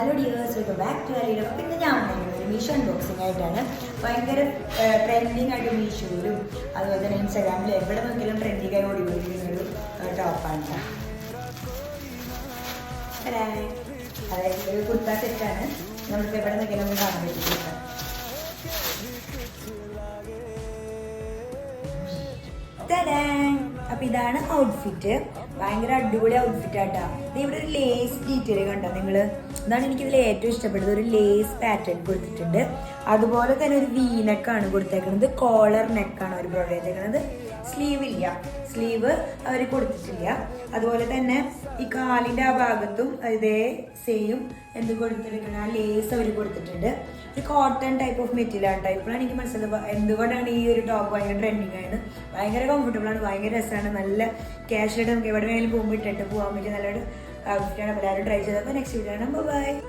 Hello dears, welcome back to അലീഡ. പിന്നെ ഞാൻ വന്നിരിക്കുന്നത് മീഷോ അൺബോക്സിംഗ് ആയിട്ടാണ്. ഭയങ്കര ട്രെൻഡിങ് ആയിട്ട് മീഷോയിലും അതുപോലെ തന്നെ ഇൻസ്റ്റാഗ്രാമിലും എവിടെ നോക്കിയാലും ട്രെൻഡിങ് ആയി ഓടിക്കൊണ്ടിരിക്കുന്നൊരു ടോപ്പാണ്. അതായത് ഒരു കുർത്ത സെറ്റാണ്. നമ്മൾക്ക് എവിടെ നോക്കിയാലും നമുക്ക് കാണാൻ പറ്റും. അപ്പൊ ഇതാണ് ഔട്ട്ഫിറ്റ്. ഭയങ്കര അടിപൊളി ഔട്ട്ഫിറ്റ് ആട്ടാ. ഇവിടെ ഒരു ലേസ് ഡീറ്റെയിൽ കണ്ടോ നിങ്ങള്? ഇതാണ് എനിക്കിതിൽ ഏറ്റവും ഇഷ്ടപ്പെട്ടത്. ഒരു ലേസ് പാറ്റേൺ കൊടുത്തിട്ടുണ്ട്. അതുപോലെ തന്നെ ഒരു വി നെക്കാണ് കൊടുത്തേക്കുന്നത്. കോളർ നെക്കാണ് അവർ പ്രൊവൈഡ് ചെയ്തേക്കുന്നത്. സ്ലീവ് ഇല്ല, സ്ലീവ് അവർ കൊടുത്തിട്ടില്ല. അതുപോലെ തന്നെ ഈ കാലിന്റെ ആ ഭാഗത്തും ഇതേ സെയിം എന്ത് കൊടുത്തിരിക്കണം, ആ ലേസ് അവർ കൊടുത്തിട്ടുണ്ട്. ഒരു കോട്ടൺ ടൈപ്പ് ഓഫ് മെറ്റീരിയൽ ആണ്. ഇപ്പോഴാണ് എനിക്ക് മനസ്സിലായത് എന്തുകൊണ്ടാണ് ഈ ഒരു ടോപ്പ് ഭയങ്കര ട്രെൻഡിങ് ആയത്. ഭയങ്കര കംഫർട്ടബിൾ ആണ്, ഭയങ്കര രസമാണ്. നല്ല ക്യാഷ് ആയിട്ട് നമുക്ക് എവിടെ വേണമെങ്കിലും പോകുമ്പോൾ ഇട്ടിട്ട് പോകാൻ പറ്റിയ നല്ലൊരു ഔട്ട്ഫിറ്റാണ്. അപ്പോൾ എല്ലാവരും ട്രൈ ചെയ്തപ്പോൾ നെക്സ്റ്റ് വീഡിയോ ആണ്. ബൈ.